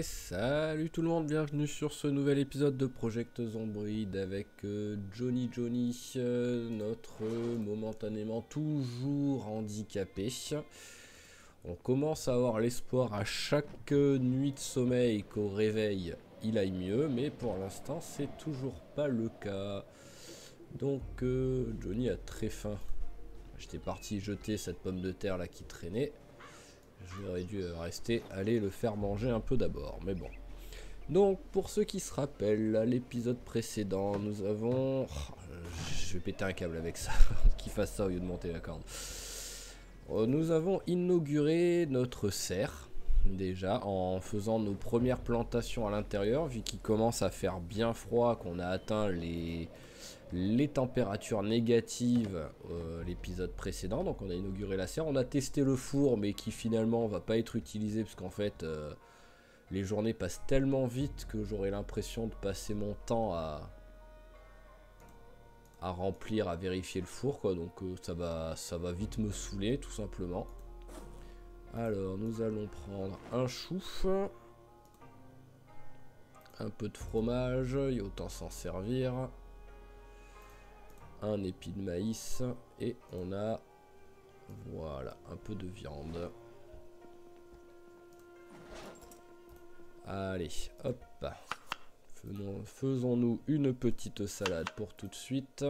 Et salut tout le monde, bienvenue sur ce nouvel épisode de Project Zomboid avec Johnny, notre momentanément toujours handicapé. On commence à avoir l'espoir à chaque nuit de sommeil qu'au réveil il aille mieux, mais pour l'instant c'est toujours pas le cas. Donc Johnny a très faim. J'étais parti jeter cette pomme de terre là qui traînait. J'aurais dû rester, aller le faire manger un peu d'abord, mais bon. Donc, pour ceux qui se rappellent, à l'épisode précédent, nous avons... je vais péter un câble avec ça, qu'il fasse ça au lieu de monter la corde. Nous avons inauguré notre serre, déjà, en faisant nos premières plantations à l'intérieur, vu qu'il commence à faire bien froid, qu'on a atteint les températures négatives l'épisode précédent. Donc on a inauguré la serre, on a testé le four mais qui finalement va pas être utilisé parce qu'en fait les journées passent tellement vite que j'aurais l'impression de passer mon temps à remplir, à vérifier le four quoi. Donc ça va vite me saouler tout simplement. Alors nous allons prendre un chou, un peu de fromage, il y a autant s'en servir, un épi de maïs et on a voilà un peu de viande. Allez hop, faisons-nous une petite salade pour tout de suite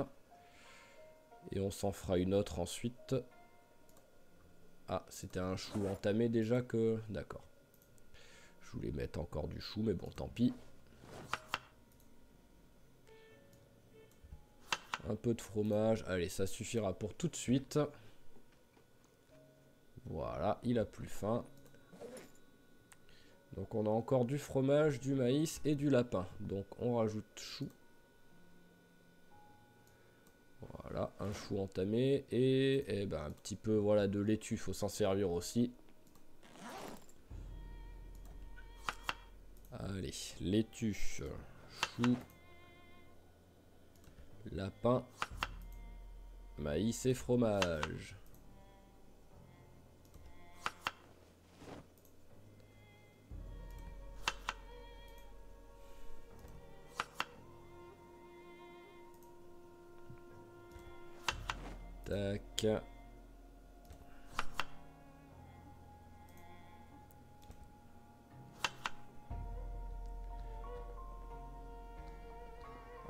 et on s'en fera une autre ensuite. Ah, c'était un chou entamé déjà que... D'accord, je voulais mettre encore du chou mais bon tant pis. Un peu de fromage, allez ça suffira pour tout de suite. Voilà, il a plus faim. Donc on a encore du fromage, du maïs et du lapin. Donc on rajoute chou. Voilà, un chou entamé et ben, un petit peu voilà, de laitue, il faut s'en servir aussi. Allez, laitue, chou, lapin, maïs et fromage. Tac.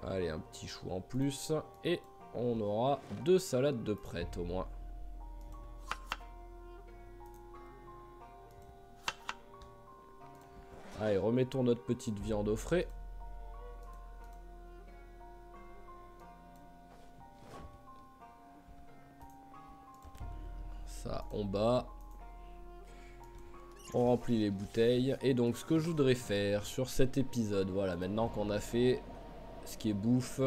Allez, un petit chou en plus. Et on aura 2 salades de prêtes au moins. Allez, remettons notre petite viande au frais. Ça, on bat. On remplit les bouteilles. Et donc, ce que je voudrais faire sur cet épisode, voilà, maintenant qu'on a fait ce qui est bouffe,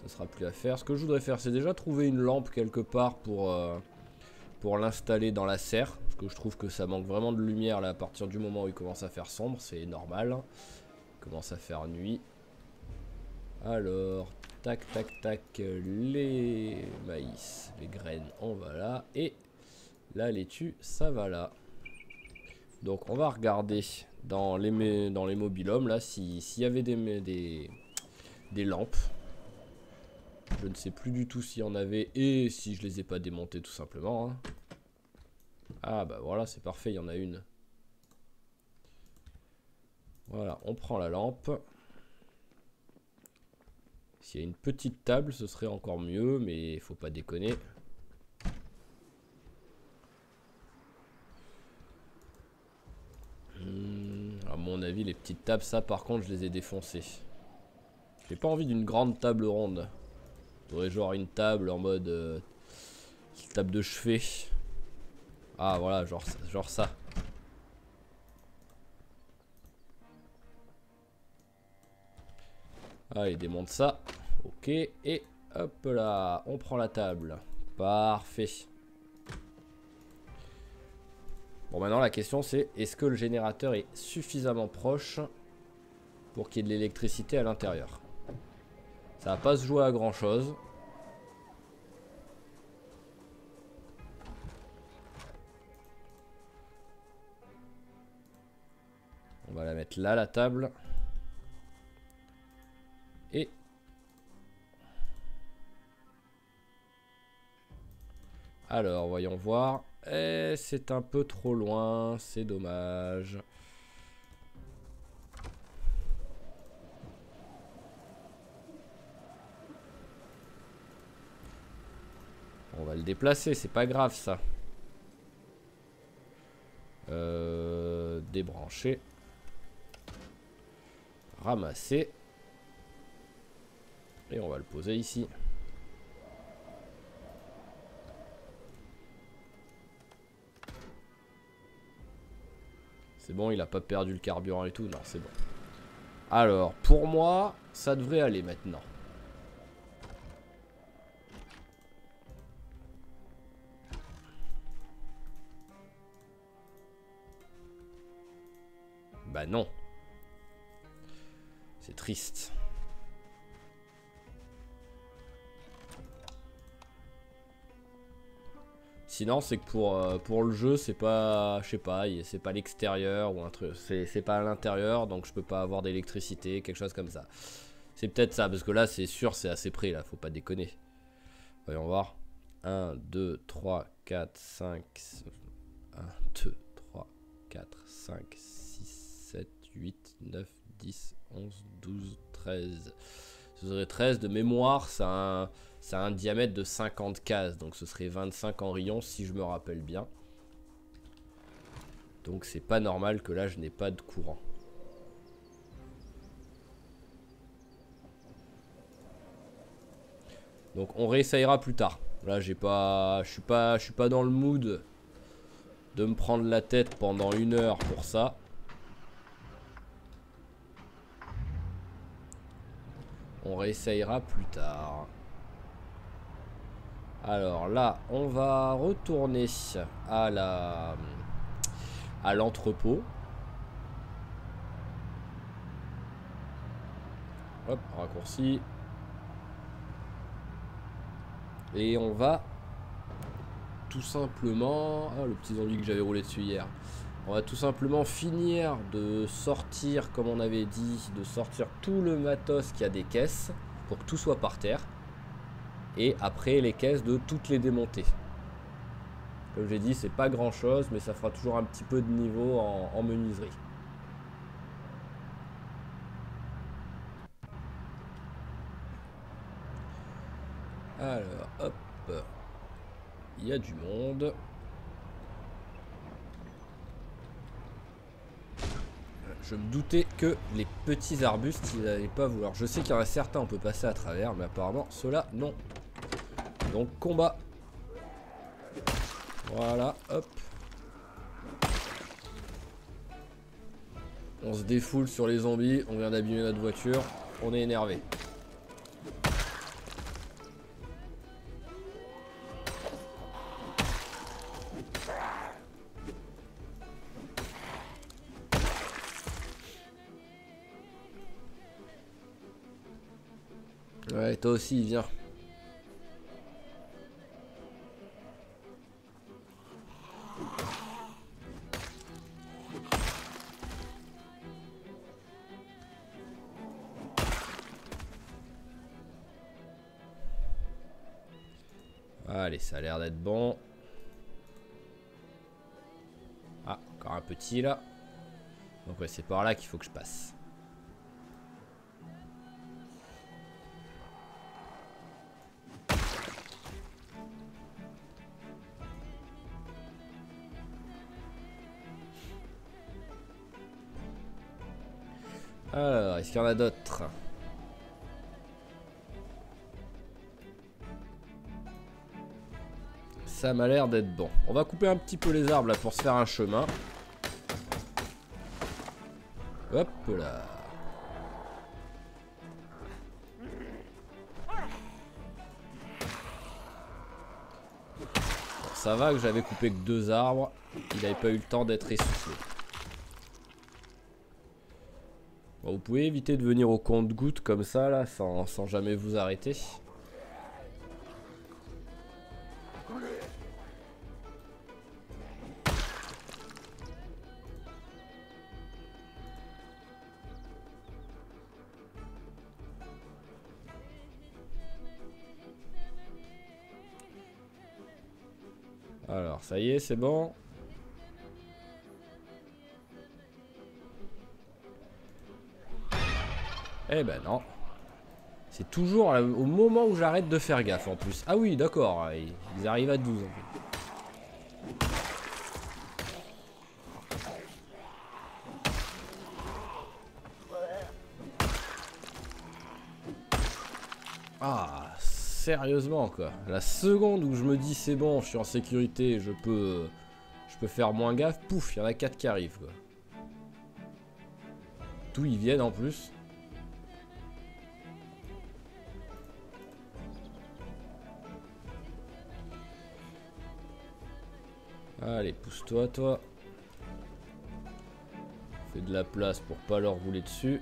ça sera plus à faire. Ce que je voudrais faire, c'est déjà trouver une lampe quelque part pour l'installer dans la serre. Parce que je trouve que ça manque vraiment de lumière là à partir du moment où il commence à faire sombre. C'est normal. Il commence à faire nuit. Alors, tac, tac, tac. Les maïs, les graines, on va là. Et la laitue, ça va là. Donc, on va regarder dans les mobil-hommes là s'il y avait des lampes. Je ne sais plus du tout s'il y en avait et si je les ai pas démontées tout simplement. Hein. Ah bah voilà, c'est parfait, il y en a une. Voilà, on prend la lampe. S'il y a une petite table, ce serait encore mieux, mais il faut pas déconner. À mon avis, les petites tables, ça par contre, je les ai défoncées. J'ai pas envie d'une grande table ronde. J'aurais genre une table en mode table de chevet. Ah voilà, genre ça. Allez, démonte ça. Ok, et hop là, on prend la table. Parfait. Bon, maintenant la question c'est, est-ce que le générateur est suffisamment proche pour qu'il y ait de l'électricité à l'intérieur? Ça va pas se jouer à grand chose. On va la mettre là, la table. Et... alors, voyons voir. Eh, c'est un peu trop loin, c'est dommage. On va le déplacer, c'est pas grave ça. Débrancher. Ramasser. Et on va le poser ici. C'est bon, il a pas perdu le carburant et tout. Non, c'est bon. Alors, pour moi, ça devrait aller maintenant. Bah non. C'est triste. Sinon, c'est que pour le jeu, c'est pas, je sais pas, c'est pas l'extérieur ou un truc, c'est pas à l'intérieur, donc je peux pas avoir d'électricité, quelque chose comme ça. C'est peut-être ça, parce que là, c'est sûr, c'est assez près, là, faut pas déconner. Voyons voir. 1, 2, 3, 4, 5, 1, 2, 3, 4, 5, 6, 7, 8, 9, 10, 11, 12, 13. Ce serait 13 de mémoire, ça a un diamètre de 50 cases, donc ce serait 25 en rayon si je me rappelle bien. Donc c'est pas normal que là je n'ai pas de courant. Donc on réessayera plus tard. Là j'ai pas, je suis pas dans le mood de me prendre la tête pendant 1 heure pour ça. On réessayera plus tard. Alors là, on va retourner à l'entrepôt. Hop, raccourci. Et on va tout simplement... ah, le petit zombie que j'avais roulé dessus hier. On va tout simplement finir de sortir, comme on avait dit, de sortir tout le matos qui a des caisses, pour que tout soit par terre. Et après les caisses, de toutes les démonter. Comme j'ai dit, c'est pas grand chose, mais ça fera toujours un petit peu de niveau en menuiserie. Alors, hop. Il y a du monde. Je me doutais que les petits arbustes, ils n'allaient pas vouloir. Je sais qu'il y en a certains, on peut passer à travers, mais apparemment, ceux-là, non. Donc, combat. Voilà, hop. On se défoule sur les zombies, on vient d'abîmer notre voiture, on est énervé. Ouais, toi aussi, viens. Allez, ça a l'air d'être bon. Ah, encore un petit là. Donc ouais, c'est par là qu'il faut que je passe. Alors, est-ce qu'il y en a d'autres? Ça m'a l'air d'être bon. On va couper un petit peu les arbres là pour se faire un chemin. Hop là. Bon, ça va que j'avais coupé que 2 arbres. Il n'avait pas eu le temps d'être essoufflé. Bon, vous pouvez éviter de venir au compte-gouttes comme ça là sans jamais vous arrêter. Alors, ça y est, c'est bon. Eh ben non. C'est toujours au moment où j'arrête de faire gaffe en plus. Ah oui, d'accord, ils arrivent à 12 en fait. Ah, sérieusement quoi. La seconde où je me dis c'est bon, je suis en sécurité, je peux faire moins gaffe, pouf, il y en a 4 qui arrivent quoi. D'où ils viennent en plus. Allez, pousse-toi, toi. Fais de la place pour pas leur rouler dessus.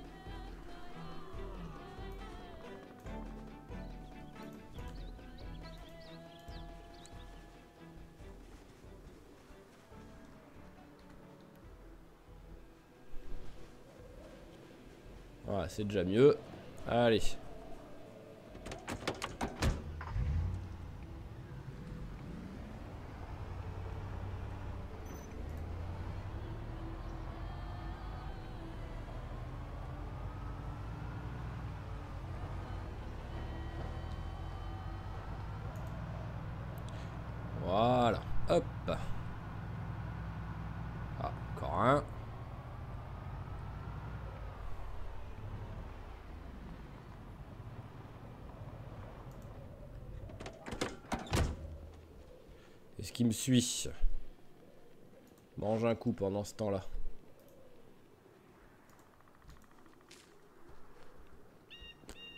Voilà, c'est déjà mieux. Allez. Voilà. Hop. Ah, encore un. Est-ce qu'il me suit? Mange un coup pendant ce temps-là.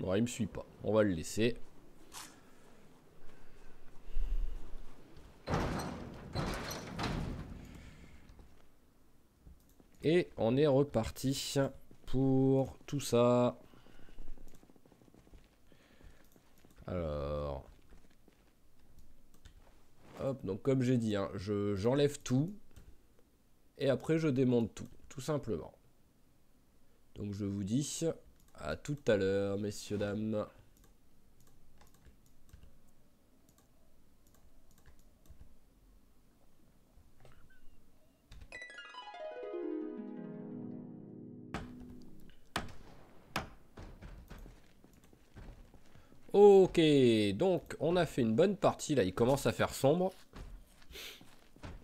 Bon, il me suit pas. On va le laisser. Et on est reparti pour tout ça. Alors. Hop, donc comme j'ai dit, hein, j'enlève tout. Et après je démonte tout. Tout simplement. Donc je vous dis à tout à l'heure, messieurs, dames. Ok, donc on a fait une bonne partie, là il commence à faire sombre.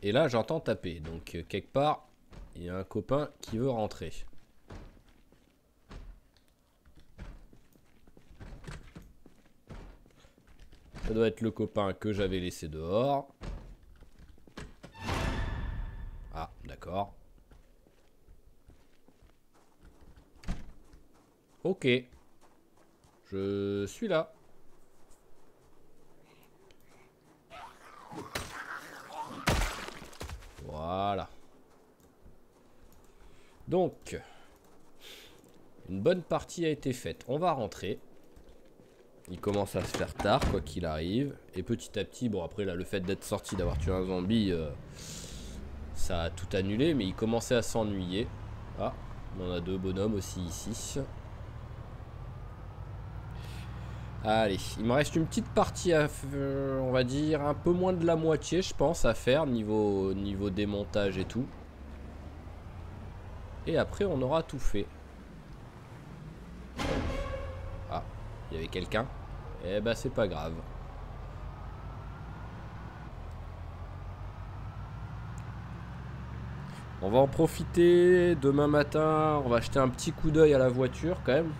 Et là j'entends taper, donc quelque part, il y a un copain qui veut rentrer. Ça doit être le copain que j'avais laissé dehors. Ah, d'accord. Ok. Je suis là. Voilà. Donc, une bonne partie a été faite. On va rentrer. Il commence à se faire tard, quoi qu'il arrive. Et petit à petit, bon après là, le fait d'être sorti, d'avoir tué un zombie, ça a tout annulé. Mais il commençait à s'ennuyer. Ah, on en a deux bonhommes aussi ici. Allez, il me reste une petite partie à on va dire un peu moins de la moitié, je pense, à faire niveau démontage et tout. Et après, on aura tout fait. Ah, il y avait quelqu'un. Eh ben, c'est pas grave. On va en profiter demain matin. On va jeter un petit coup d'œil à la voiture quand même.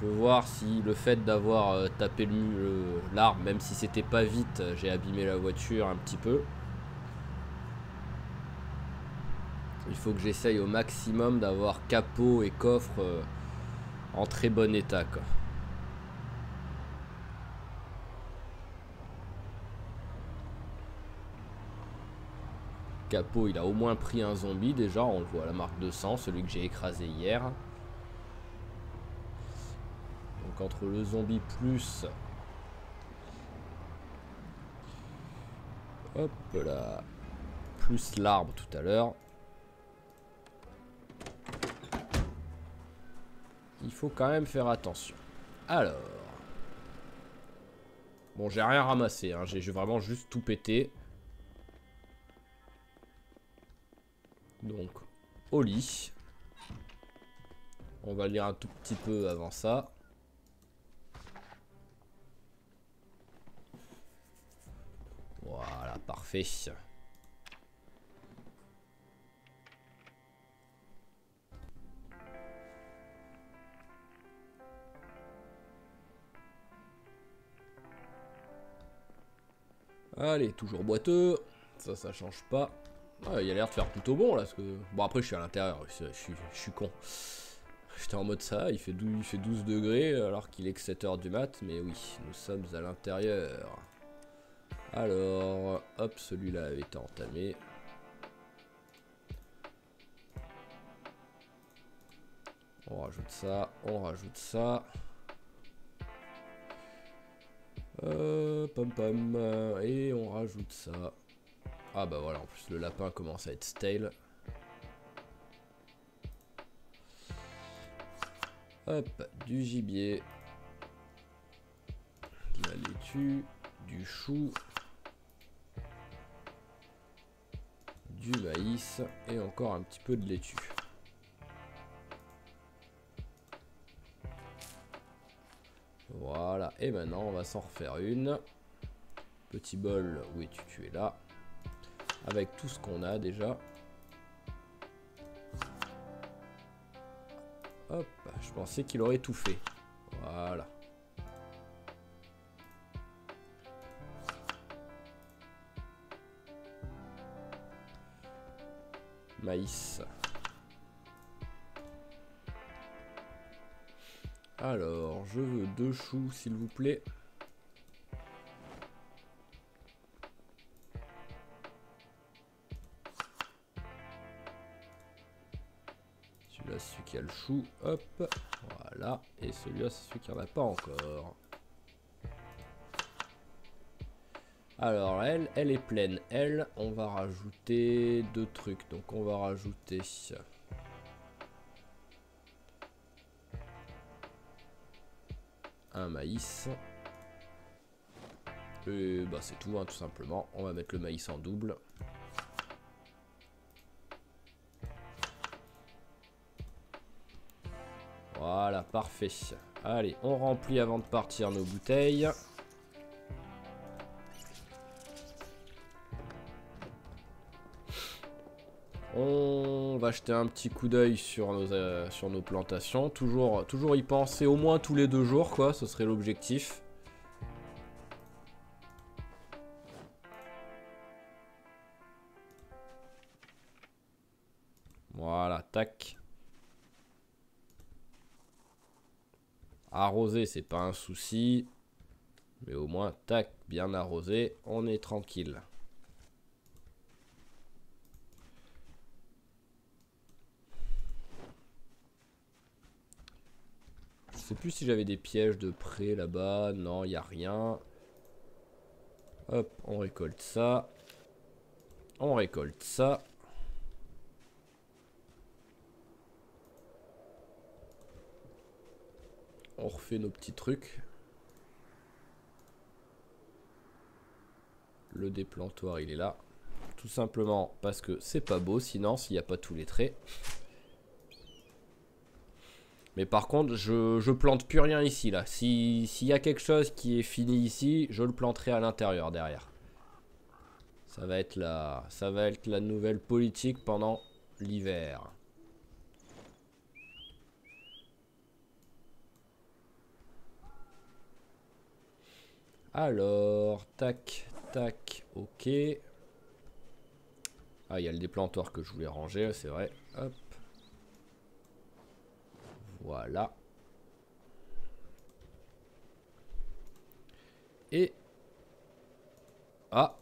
Je veux voir si le fait d'avoir tapé l'arbre, même si c'était pas vite, j'ai abîmé la voiture un petit peu. Il faut que j'essaye au maximum d'avoir capot et coffre en très bon état, quoi. Capot, il a au moins pris un zombie déjà, on le voit à la marque de sang, celui que j'ai écrasé hier. Donc entre le zombie plus... Hop là. Plus l'arbre tout à l'heure. Il faut quand même faire attention. Alors... Bon, j'ai rien ramassé, hein. J'ai vraiment juste tout pété. Donc, au lit. On va lire un tout petit peu avant ça. Voilà, parfait. Allez, toujours boiteux. Ça change pas. Ah, il a l'air de faire plutôt bon là. Parce que... Bon, après, je suis à l'intérieur. Je suis con. J'étais en mode ça. Il fait 12 degrés alors qu'il est que 7 h du mat. Mais oui, nous sommes à l'intérieur. Alors, hop, celui-là avait été entamé. On rajoute ça. On rajoute ça. Pom pom. Et on rajoute ça. Ah bah voilà, en plus le lapin commence à être stale. Hop, du gibier. De la laitue. Du chou. Du maïs. Et encore un petit peu de laitue. Voilà, et maintenant on va s'en refaire une. Petit bol, où es-tu? Tu es là. Avec tout ce qu'on a déjà. Hop, je pensais qu'il aurait tout fait. Voilà. Maïs. Alors, je veux 2 choux, s'il vous plaît. Celui-là, c'est celui qui a le chou. Hop. Voilà. Et celui-là, c'est celui qui n'en a pas encore. Alors, elle est pleine. Elle, on va rajouter 2 trucs. Donc, on va rajouter... un maïs. Et bah c'est tout, hein, tout simplement. On va mettre le maïs en double. Voilà, parfait. Allez, on remplit avant de partir nos bouteilles. On va jeter un petit coup d'œil sur nos plantations. Toujours y penser au moins tous les 2 jours, quoi. Ce serait l'objectif. Voilà, tac. Arroser, c'est pas un souci. Mais au moins, tac, bien arrosé, on est tranquille. Je sais plus si j'avais des pièges de près là-bas. Non, il n'y a rien. Hop, on récolte ça. On récolte ça. On refait nos petits trucs. Le déplantoir, il est là. Tout simplement parce que c'est pas beau, sinon, s'il n'y a pas tous les traits. Mais par contre, je plante plus rien ici, là. S'il y a quelque chose qui est fini ici, je le planterai à l'intérieur, derrière. Ça va être la nouvelle politique pendant l'hiver. Alors, tac, tac, ok. Ah, il y a le déplantoir que je voulais ranger, c'est vrai. Hop. Voilà. Et... Ah.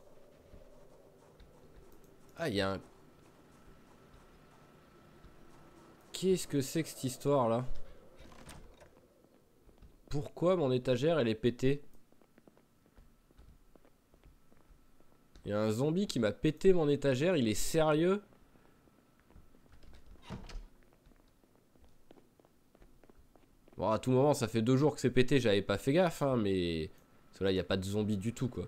Ah, il y a un... Qu'est-ce que c'est que cette histoire, là? Pourquoi mon étagère, elle est pétée? Il y a un zombie qui m'a pété mon étagère, il est sérieux? Bon, à tout moment, ça fait 2 jours que c'est pété, j'avais pas fait gaffe, hein, mais... Parce que là, il n'y a pas de zombies du tout, quoi.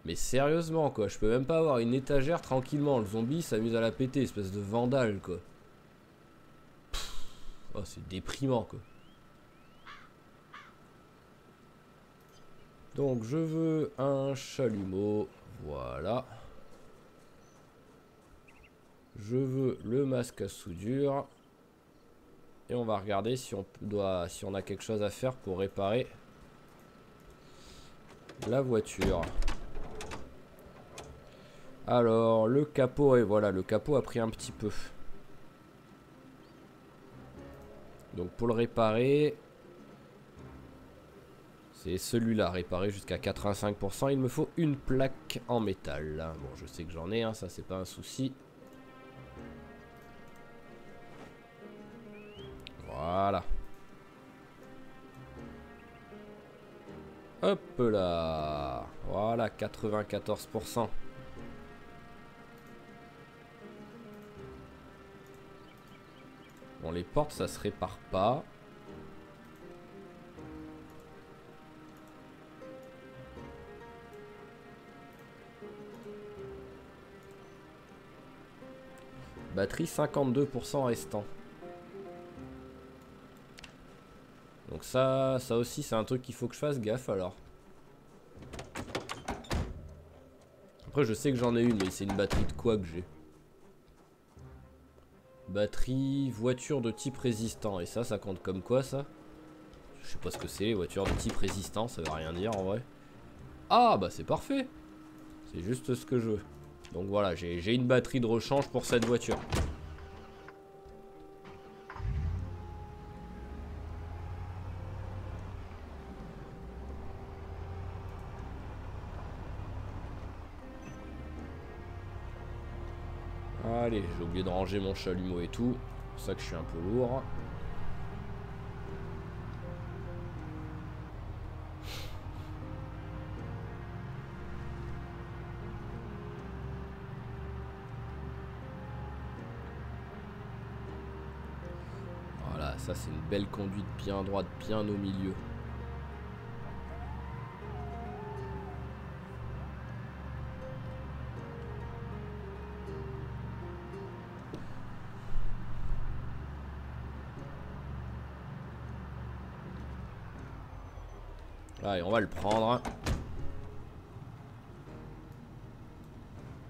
Mais sérieusement, quoi, je peux même pas avoir une étagère tranquillement. Le zombie s'amuse à la péter, espèce de vandale, quoi. Oh, c'est déprimant, quoi. Donc, je veux un chalumeau. Voilà. Je veux le masque à soudure. Et on va regarder si on a quelque chose à faire pour réparer la voiture. Alors, le capot, et voilà, le capot a pris un petit peu. Donc pour le réparer, c'est celui-là, réparé jusqu'à 85%. Il me faut une plaque en métal. Bon, je sais que j'en ai, hein, ça c'est pas un souci. Voilà. Hop là. Voilà, 94%. Bon, les portes, ça se répare pas. Batterie 52% restant. Donc ça aussi, c'est un truc qu'il faut que je fasse gaffe alors. Après, je sais que j'en ai une, mais c'est une batterie de quoi que j'ai? Batterie, voiture de type résistant. Et ça compte comme quoi ça? Je sais pas ce que c'est, les voitures de type résistant, ça veut rien dire en vrai. Ah bah c'est parfait. C'est juste ce que je veux. Donc voilà, j'ai une batterie de rechange pour cette voiture. Allez, j'ai oublié de ranger mon chalumeau et tout. C'est pour ça que je suis un peu lourd. Voilà, ça c'est une belle conduite bien droite, bien au milieu. Allez, on va le prendre.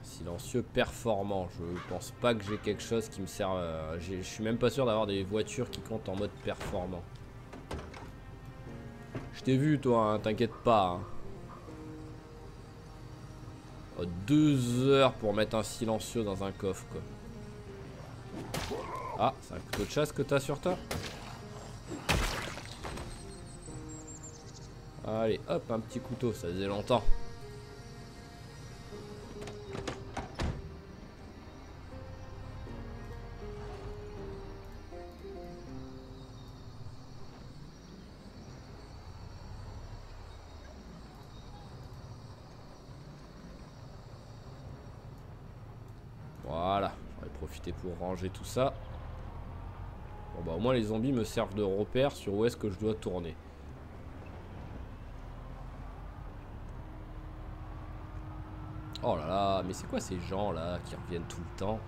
Silencieux performant. Je pense pas que j'ai quelque chose qui me sert. Je suis même pas sûr d'avoir des voitures qui comptent en mode performant. Je t'ai vu toi, hein, t'inquiète pas. Hein. Oh, 2 heures pour mettre un silencieux dans un coffre quoi. Ah, c'est un couteau de chasse que t'as sur toi? Allez, hop, un petit couteau, ça faisait longtemps. Voilà, j'aurais profité pour ranger tout ça. Bon bah au moins les zombies me servent de repère sur où est-ce que je dois tourner. Oh là là, mais c'est quoi ces gens là qui reviennent tout le temps?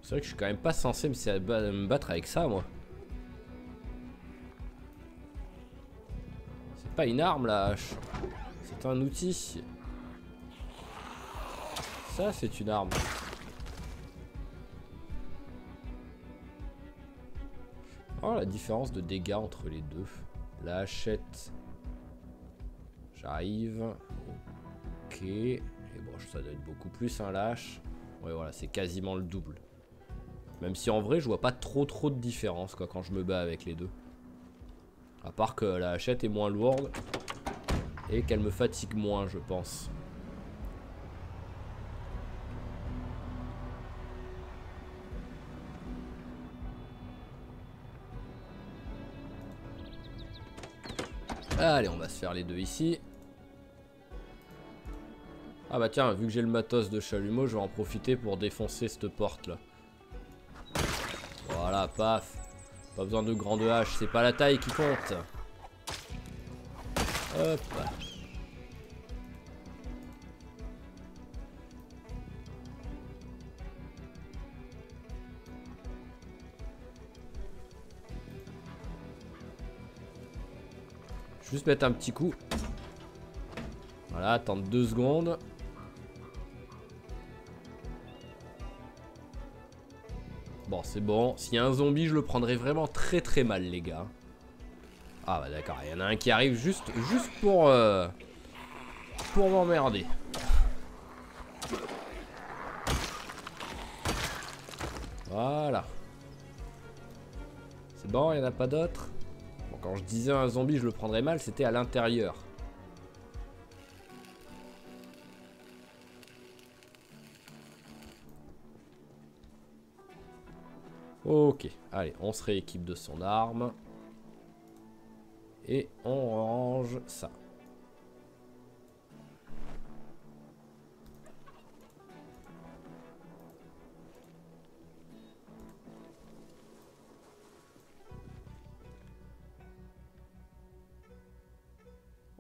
C'est vrai que je suis quand même pas censé me battre avec ça moi. C'est pas une arme la hache. C'est un outil. Ça c'est une arme. Oh la différence de dégâts entre les deux. La hachette. J'arrive. Ok. Et bon ça doit être beaucoup plus un lâche. Ouais voilà c'est quasiment le double. Même si en vrai je vois pas trop de différence quoi quand je me bats avec les deux. À part que la hachette est moins lourde. Et qu'elle me fatigue moins je pense. Allez, on va se faire les deux ici. Ah bah tiens, vu que j'ai le matos de chalumeau, je vais en profiter pour défoncer cette porte là. Voilà, paf. Pas besoin de grande hache, c'est pas la taille qui compte. Hop. Je vais juste mettre un petit coup. Voilà, attendre 2 secondes. Bon, c'est bon. S'il y a un zombie, je le prendrai vraiment très très mal, les gars. Ah bah d'accord, il y en a un qui arrive juste pour m'emmerder. Voilà. C'est bon, il n'y en a pas d'autres. Bon, quand je disais un zombie, je le prendrais mal, c'était à l'intérieur. Ok, allez, on se rééquipe de son arme. Et on range ça.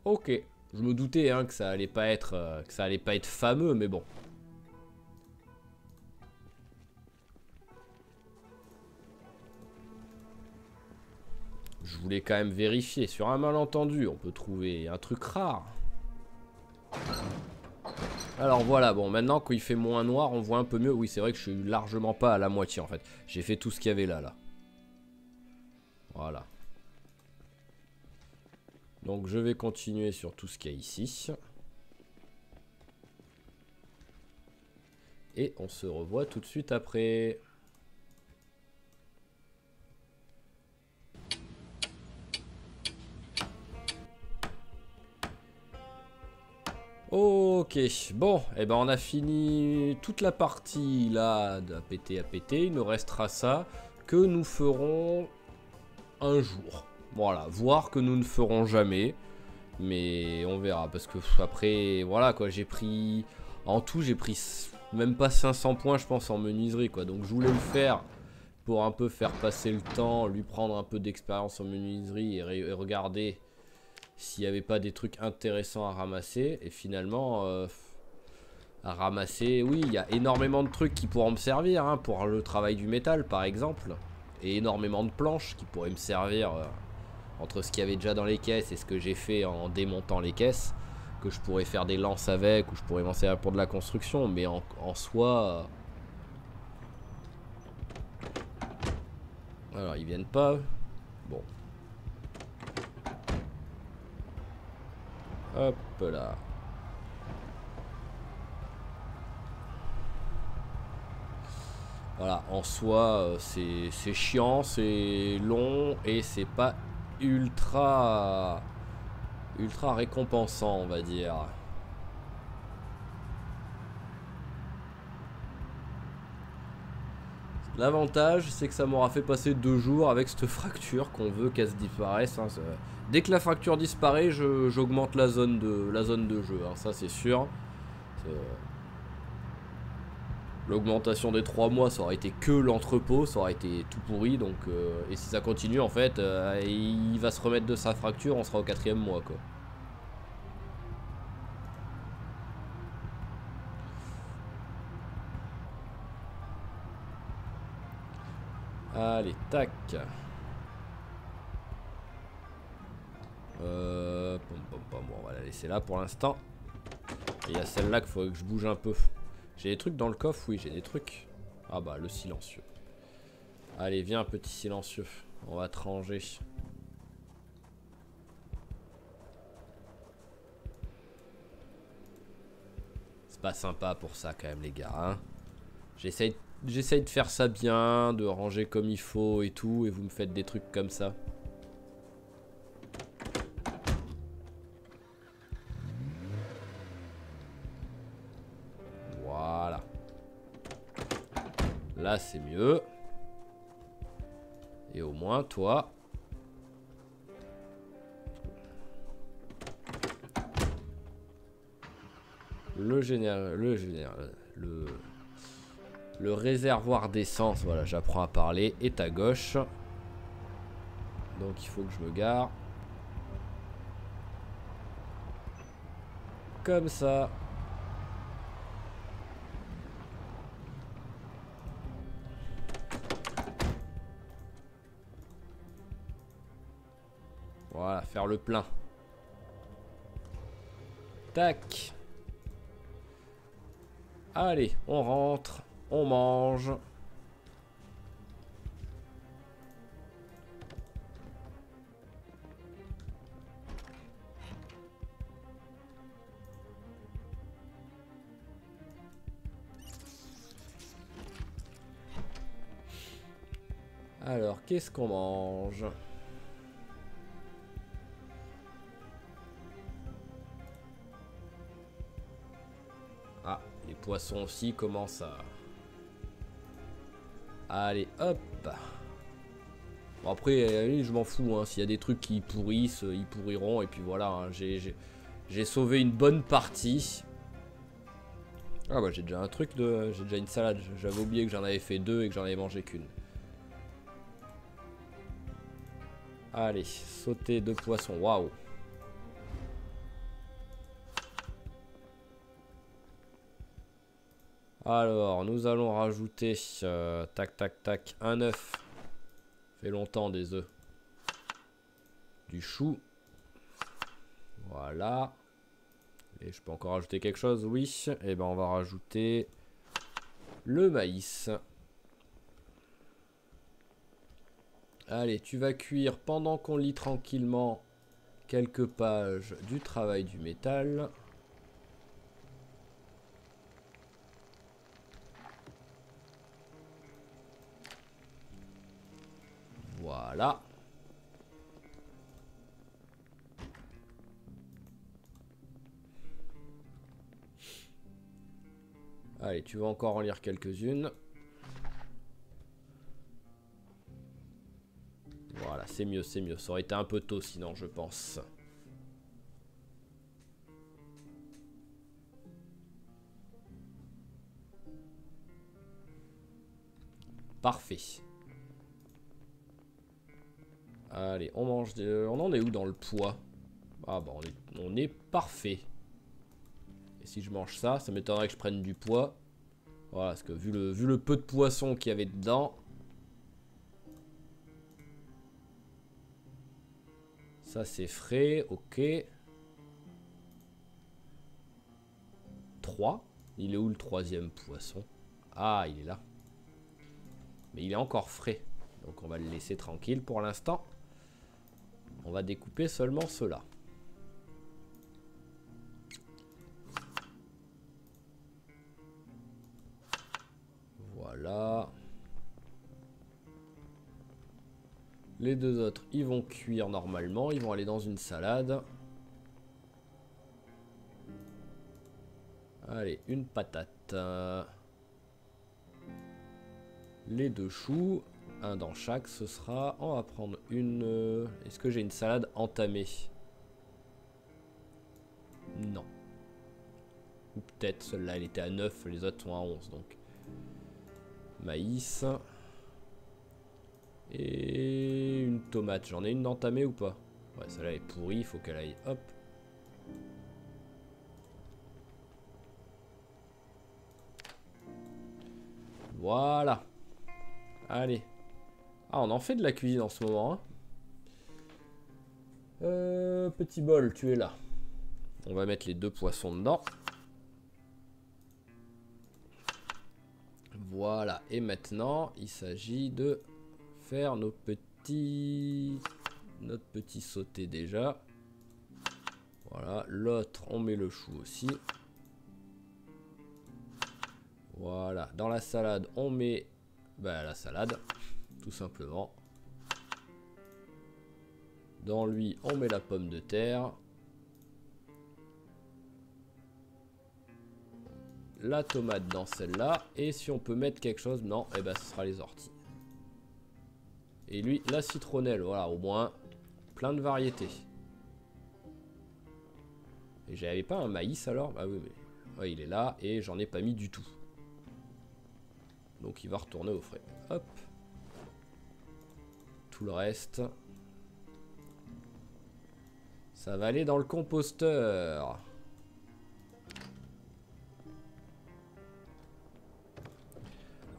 Ok, je me doutais hein, que ça allait pas être fameux, mais bon. Je voulais quand même vérifier. Sur un malentendu, on peut trouver un truc rare. Alors voilà, bon, maintenant quand il fait moins noir, on voit un peu mieux. Oui, c'est vrai que je suis largement pas à la moitié en fait. J'ai fait tout ce qu'il y avait là. Voilà. Donc je vais continuer sur tout ce qu'il y a ici. Et on se revoit tout de suite après. Ok, bon, et ben on a fini toute la partie là de à péter. Il nous restera ça que nous ferons un jour. Voilà, voire que nous ne ferons jamais. Mais on verra parce que après, voilà quoi, j'ai pris... En tout, j'ai pris même pas 500 points je pense en menuiserie quoi. Donc je voulais le faire pour un peu faire passer le temps, lui prendre un peu d'expérience en menuiserie et regarder s'il n'y avait pas des trucs intéressants à ramasser. Et finalement, à ramasser, oui, il y a énormément de trucs qui pourront me servir hein, pour le travail du métal par exemple. Et énormément de planches qui pourraient me servir entre ce qu'il y avait déjà dans les caisses et ce que j'ai fait en démontant les caisses. Que je pourrais faire des lances avec ou je pourrais m'en servir pour de la construction. Mais en soi... Alors, ils viennent pas. Bon. Hop là. Voilà, en soi, c'est chiant, c'est long et c'est pas ultra récompensant, on va dire. L'avantage, c'est que ça m'aura fait passer 2 jours avec cette fracture qu'on veut qu'elle se disparaisse. Hein. Dès que la fracture disparaît, j'augmente la zone de jeu. Hein. Ça, c'est sûr. L'augmentation des 3 mois, ça aurait été que l'entrepôt, ça aurait été tout pourri. Donc, et si ça continue, en fait, il va se remettre de sa fracture, on sera au 4e mois, quoi. Allez, tac. Bon, on va la laisser là pour l'instant. Et il y a celle-là qu'il faudrait que je bouge un peu. J'ai des trucs dans le coffre, oui, j'ai des trucs. Ah bah, le silencieux. Allez, viens, petit silencieux. On va te ranger. C'est pas sympa pour ça quand même, les gars. Hein. J'essaye de faire ça bien, de ranger comme il faut et tout, et vous me faites des trucs comme ça. Voilà. Là, c'est mieux. Et au moins, toi... Le réservoir d'essence, voilà, j'apprends à parler, est à gauche. Donc il faut que je me gare. Comme ça. Voilà, faire le plein. Tac. Allez, on rentre, on mange. Alors, qu'est-ce qu'on mange? Ah, les poissons aussi commencent à... Allez, hop. Bon, après, je m'en fous, hein. S'il y a des trucs qui pourrissent, ils pourriront. Et puis voilà, hein. J'ai sauvé une bonne partie. Ah bah j'ai déjà un truc de... J'ai déjà une salade. J'avais oublié que j'en avais fait 2 et que j'en avais mangé qu'une. Allez, sauter 2 poissons. Waouh. Alors, nous allons rajouter... tac, tac, tac. Un œuf. Fait longtemps des œufs. Du chou. Voilà. Et je peux encore rajouter quelque chose? Oui. Et ben on va rajouter le maïs. Allez, tu vas cuire pendant qu'on lit tranquillement quelques pages du travail du métal. Voilà. Allez, tu vas encore en lire quelques-unes. Voilà, c'est mieux, c'est mieux. Ça aurait été un peu tôt sinon, je pense. Parfait. Allez, on mange... On en est où dans le poids? Ah bah on est parfait. Et si je mange ça, ça m'étonnerait que je prenne du poids. Voilà, parce que vu le peu de poisson qu'il y avait dedans... Ça c'est frais, ok. 3. Il est où le 3e poisson? Ah, il est là. Mais il est encore frais. Donc on va le laisser tranquille pour l'instant. On va découper seulement ceux-là. Voilà. Les 2 autres, ils vont cuire normalement. Ils vont aller dans une salade. Allez, une patate. Les 2 choux. Un dans chaque, ce sera... On va prendre une... Est-ce que j'ai une salade entamée? Non. Ou peut-être, celle-là, elle était à 9, les autres sont à 11, donc... Maïs. Et une tomate. J'en ai une d'entamée ou pas? Ouais, celle-là est pourrie, il faut qu'elle aille. Hop. Voilà. Allez. Ah, on en fait de la cuisine en ce moment. Hein. Petit bol, tu es là. On va mettre les 2 poissons dedans. Voilà. Et maintenant, il s'agit de faire notre petit sauté déjà. Voilà. L'autre, on met le chou aussi. Voilà. Dans la salade, on met la salade. Tout simplement. Dans lui, on met la pomme de terre. La tomate dans celle-là. Et si on peut mettre quelque chose, non, et ben ce sera les orties. Et lui, la citronnelle, voilà, au moins, plein de variétés. Et j'avais pas un maïs alors? Ah oui, mais... Ouais, il est là et j'en ai pas mis du tout. Donc il va retourner au frais. Hop. Tout le reste. Ça va aller dans le composteur.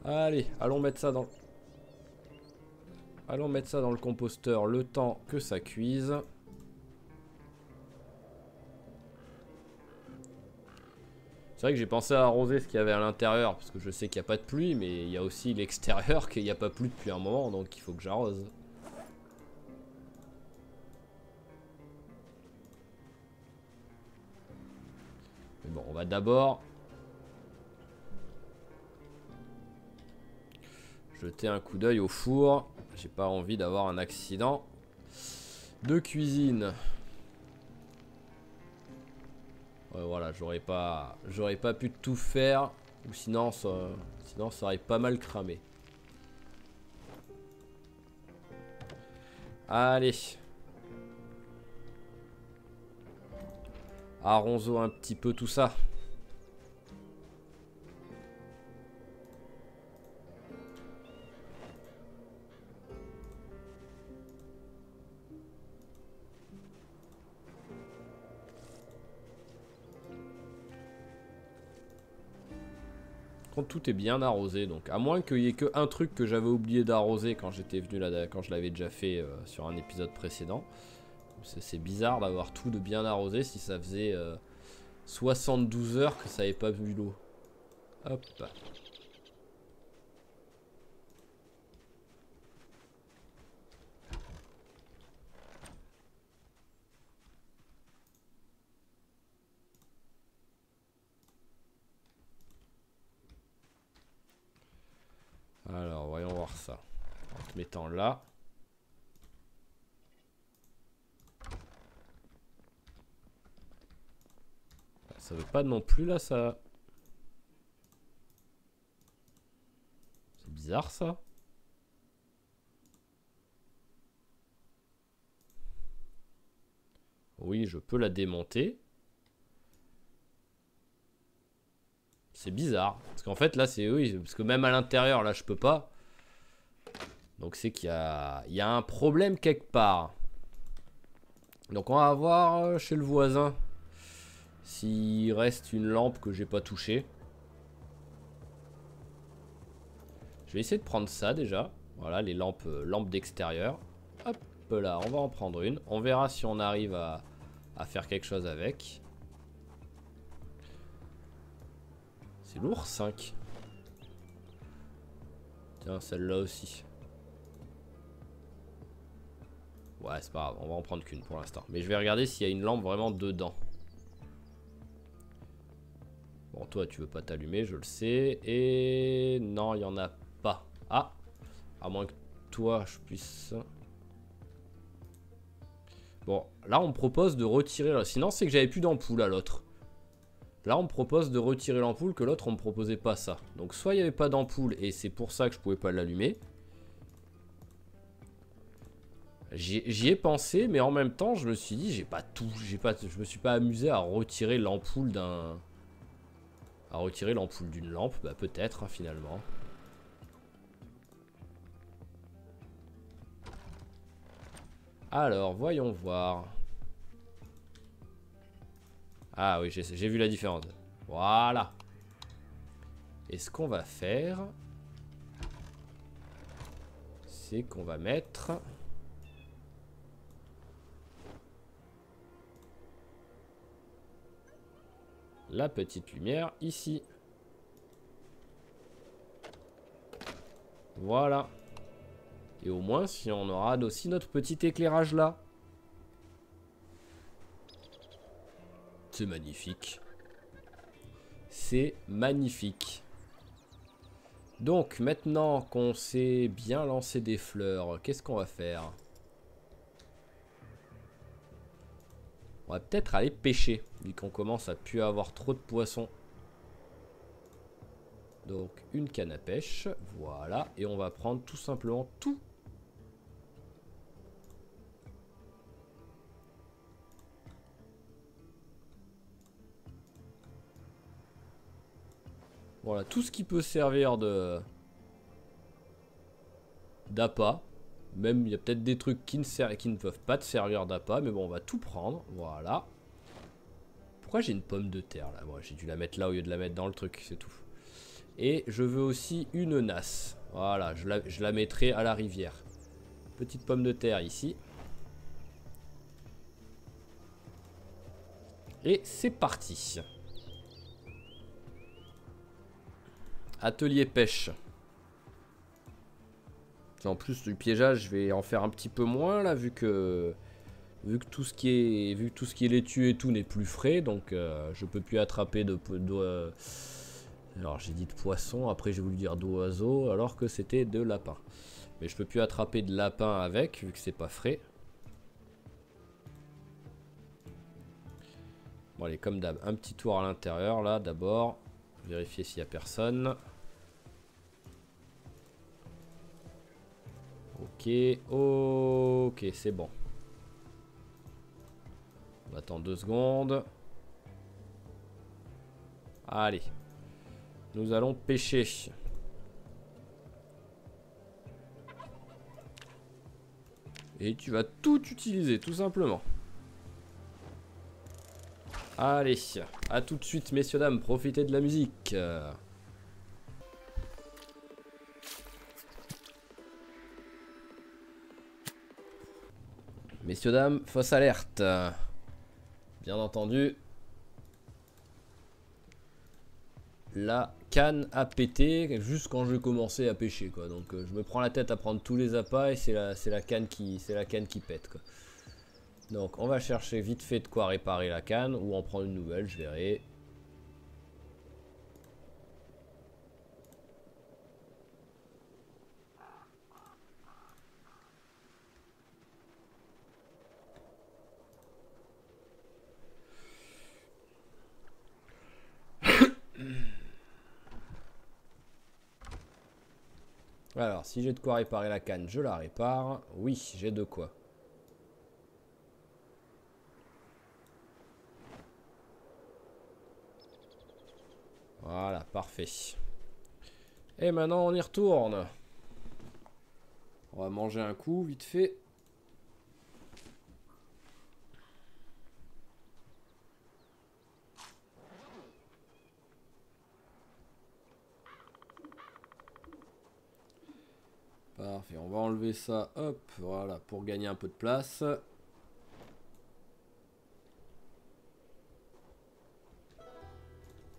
Allez, allons mettre ça dans... Allons mettre ça dans le composteur le temps que ça cuise. C'est vrai que j'ai pensé à arroser ce qu'il y avait à l'intérieur, parce que je sais qu'il n'y a pas de pluie, mais il y a aussi l'extérieur qu'il n'y a pas plu depuis un moment, donc il faut que j'arrose. Mais bon, on va d'abord jeter un coup d'œil au four. J'ai pas envie d'avoir un accident de cuisine. Ouais, voilà, j'aurais pas pu tout faire, ou sinon ça aurait pas mal cramé. Allez. Arronzo un petit peu tout ça. Quand tout est bien arrosé, donc à moins qu'il y ait qu'un truc que j'avais oublié d'arroser quand j'étais venu là, quand je l'avais déjà fait sur un épisode précédent. C'est bizarre d'avoir tout de bien arrosé si ça faisait 72 heures que ça n'avait pas vu l'eau. Hop. Alors, voyons voir ça. En te mettant là. Ça veut pas non plus là, ça. C'est bizarre ça. Oui, je peux la démonter. C'est bizarre. Parce qu'en fait là c'est... Oui, parce que même à l'intérieur là je peux pas. Donc c'est qu'il y a un problème quelque part. Donc on va voir chez le voisin s'il reste une lampe que j'ai pas touchée. Je vais essayer de prendre ça déjà. Voilà les lampes, lampes d'extérieur. Hop là, on va en prendre une. On verra si on arrive à faire quelque chose avec. C'est lourd, 5. Tiens, celle-là aussi. Ouais, c'est pas grave, on va en prendre qu'une pour l'instant. Mais je vais regarder s'il y a une lampe vraiment dedans. Bon, toi, tu veux pas t'allumer, je le sais. Et non, il n'y en a pas. Ah, à moins que toi, je puisse... Bon, là, on me propose de retirer... Sinon, c'est que j'avais plus d'ampoule à l'autre. Là, on me propose de retirer l'ampoule, que l'autre, on me proposait pas ça. Donc, soit il n'y avait pas d'ampoule, et c'est pour ça que je pouvais pas l'allumer. J'y ai pensé, mais en même temps, je me suis dit, je me suis pas amusé à retirer l'ampoule d'un... À retirer l'ampoule d'une lampe, bah peut-être, hein, finalement. Alors, voyons voir. Ah oui, j'ai vu la différence. Voilà. Et ce qu'on va faire, c'est qu'on va mettre... la petite lumière ici. Voilà. Et au moins, si on aura aussi notre petit éclairage là. C'est magnifique. C'est magnifique. Donc, maintenant qu'on s'est bien lancé des fleurs, qu'est-ce qu'on va faire? On va peut-être aller pêcher, vu qu'on commence à plus avoir trop de poissons. Donc, une canne à pêche, voilà. Et on va prendre tout simplement tout. Voilà, tout ce qui peut servir de d'appât. Même il y a peut-être des trucs qui ne peuvent pas te servir d'appât, mais bon, on va tout prendre. Voilà. Pourquoi j'ai une pomme de terre là? Bon, j'ai dû la mettre là au lieu de la mettre dans le truc, c'est tout. Et je veux aussi une nasse. Voilà, je la mettrai à la rivière. Petite pomme de terre ici. Et c'est parti. Atelier pêche. En plus du piégeage, je vais en faire un petit peu moins là, vu que tout ce qui est laitue et tout n'est plus frais, donc je peux plus attraper alors j'ai dit de poisson, après j'ai voulu dire d'oiseau, alors que c'était de lapin. Mais je peux plus attraper de lapin avec, vu que c'est pas frais. Bon allez, comme d'hab, un petit tour à l'intérieur là d'abord, vérifier s'il y a personne. Ok, ok, c'est bon. On attend 2 secondes. Allez. Nous allons pêcher. Et tu vas tout utiliser, tout simplement. Allez, à tout de suite, messieurs, dames, profitez de la musique. Messieurs, dames, fausse alerte. Bien entendu. La canne a pété juste quand je commençais à pêcher, quoi. Donc je me prends la tête à prendre tous les appâts et c'est la canne qui pète, quoi. Donc on va chercher vite fait de quoi réparer la canne ou en prendre une nouvelle, je verrai. Alors, si j'ai de quoi réparer la canne, je la répare. Oui, j'ai de quoi. Voilà, parfait. Et maintenant, on y retourne. On va manger un coup, vite fait. Parfait, on va enlever ça, hop, voilà, pour gagner un peu de place.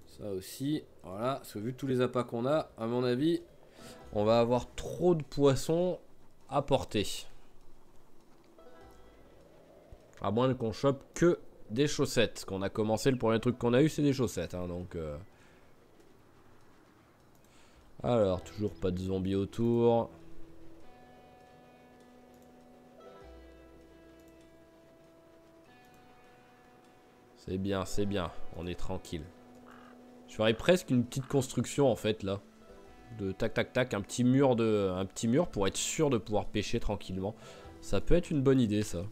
Ça aussi, voilà, parce que vu tous les appâts qu'on a, à mon avis, on va avoir trop de poissons à porter. À moins qu'on chope que des chaussettes. Qu'on a commencé, le premier truc qu'on a eu, c'est des chaussettes, hein, donc... Alors, toujours pas de zombies autour. C'est bien, on est tranquille. Je ferais presque une petite construction en fait là. De tac tac tac, un petit mur pour être sûr de pouvoir pêcher tranquillement. Ça peut être une bonne idée ça.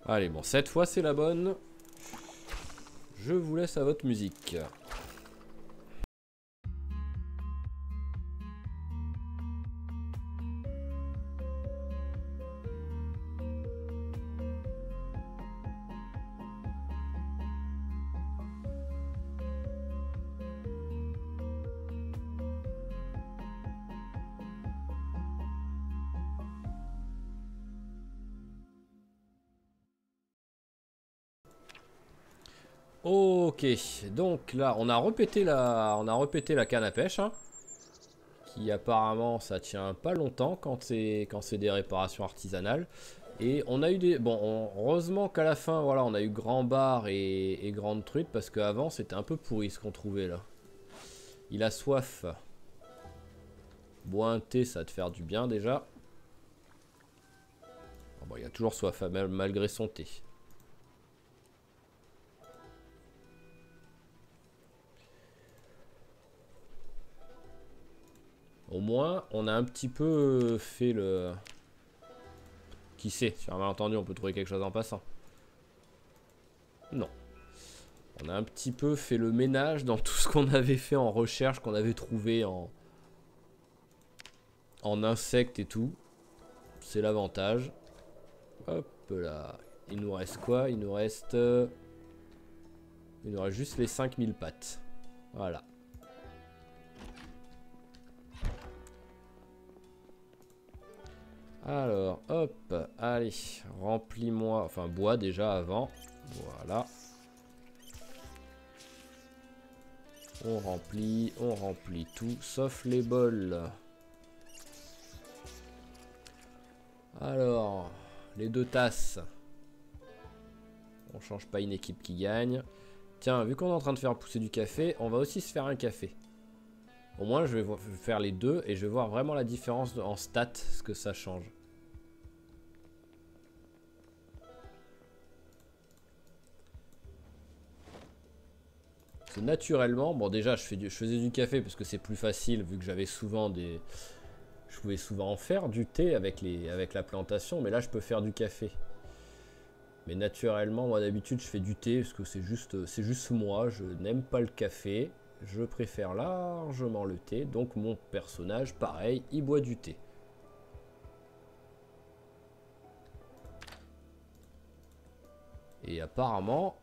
Allez, bon, cette fois c'est la bonne. Je vous laisse à votre musique. Ok, donc là on a repété la canne à pêche, hein, qui apparemment ça tient pas longtemps quand c'est des réparations artisanales. Et on a eu des... Bon, heureusement qu'à la fin, voilà, on a eu grand bar et grande truite, parce qu'avant c'était un peu pourri ce qu'on trouvait là. Il a soif. Bois un thé, ça va te faire du bien déjà. Oh, bon, il a toujours soif, malgré son thé. Au moins, on a un petit peu fait le... Qui sait, sur un malentendu, on peut trouver quelque chose en passant. Non. On a un petit peu fait le ménage dans tout ce qu'on avait fait en recherche, qu'on avait trouvé en insectes et tout. C'est l'avantage. Hop là. Il nous reste quoi? Il nous reste juste les 5000 pattes. Voilà. Alors, hop, allez, remplis-moi, enfin bois déjà avant, voilà. On remplit tout, sauf les bols. Alors, les 2 tasses. On change pas une équipe qui gagne. Tiens, vu qu'on est en train de faire pousser du café, on va aussi se faire un café. Au moins, je vais faire les deux et je vais voir vraiment la différence en stats, ce que ça change. Parce que naturellement, bon déjà, je faisais du café parce que c'est plus facile vu que j'avais souvent des... Je pouvais souvent en faire du thé avec la plantation, mais là, je peux faire du café. Mais naturellement, moi d'habitude, je fais du thé parce que c'est juste moi, je n'aime pas le café. Je préfère largement le thé, donc mon personnage, pareil, il boit du thé. Et apparemment,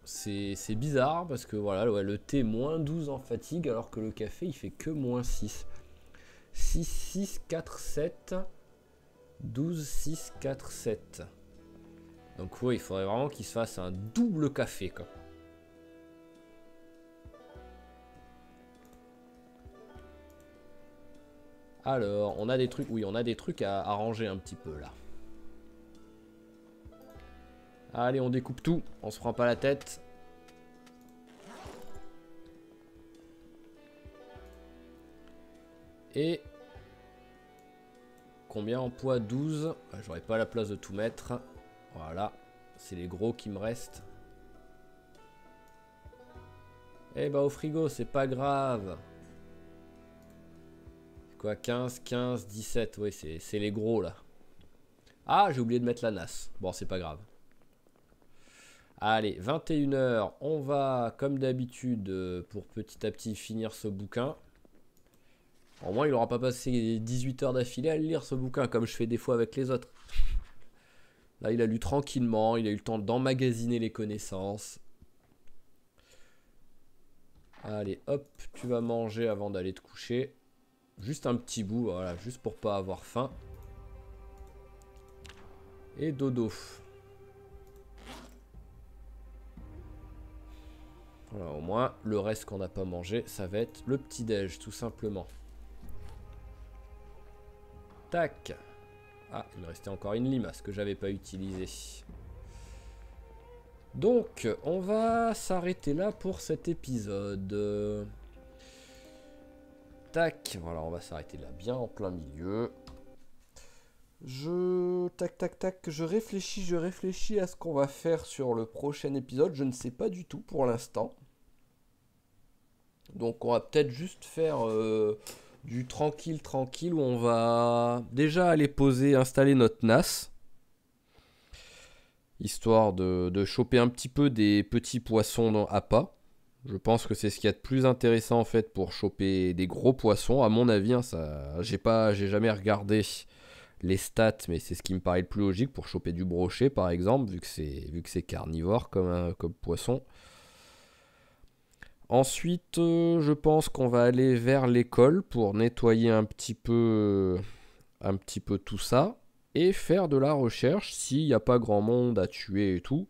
c'est bizarre parce que voilà, ouais, le thé moins 12 en fatigue alors que le café il fait que moins 6. 6, 6, 4, 7, 12, 6, 4, 7. Donc oui, il faudrait vraiment qu'il se fasse un double café quoi. Alors, on a des trucs, oui, on a des trucs à arranger un petit peu là. Allez, on découpe tout, on se prend pas la tête. Et combien en poids? 12. J'aurais pas la place de tout mettre. Voilà, c'est les gros qui me restent. Eh bah au frigo, c'est pas grave. Quoi, 15, 15, 17, oui, c'est les gros là. Ah, j'ai oublié de mettre la NAS. Bon, c'est pas grave. Allez, 21 h, on va, comme d'habitude, pour petit à petit finir ce bouquin. Au moins, il n'aura pas passé 18 heures d'affilée à lire ce bouquin, comme je fais des fois avec les autres. Là, il a lu tranquillement, il a eu le temps d'emmagasiner les connaissances. Allez, hop, tu vas manger avant d'aller te coucher. Juste un petit bout, voilà, juste pour pas avoir faim. Et dodo. Voilà, au moins, le reste qu'on n'a pas mangé, ça va être le petit-déj, tout simplement. Tac. Ah, il me restait encore une limace que j'avais pas utilisée. Donc, on va s'arrêter là pour cet épisode. Tac, voilà, on va s'arrêter là, bien en plein milieu. Tac, tac, tac, je réfléchis à ce qu'on va faire sur le prochain épisode. Je ne sais pas du tout pour l'instant. Donc, on va peut-être juste faire du tranquille où on va déjà aller installer notre NAS. Histoire de choper un petit peu des petits poissons dans appât. Je pense que c'est ce qu'il y a de plus intéressant en fait pour choper des gros poissons. À mon avis, hein, j'ai jamais regardé les stats, mais c'est ce qui me paraît le plus logique pour choper du brochet par exemple, vu que c'est carnivore comme poisson. Ensuite, je pense qu'on va aller vers l'école pour nettoyer un petit peu tout ça et faire de la recherche. S'il n'y a pas grand monde à tuer et tout,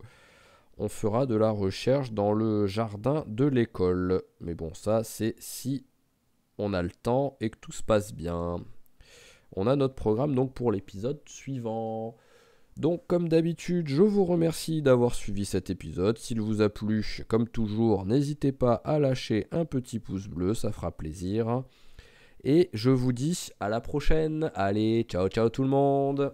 on fera de la recherche dans le jardin de l'école. Mais bon, ça, c'est si on a le temps et que tout se passe bien. On a notre programme donc pour l'épisode suivant. Donc, comme d'habitude, je vous remercie d'avoir suivi cet épisode. S'il vous a plu, comme toujours, n'hésitez pas à lâcher un petit pouce bleu, ça fera plaisir. Et je vous dis à la prochaine. Allez, ciao, ciao tout le monde!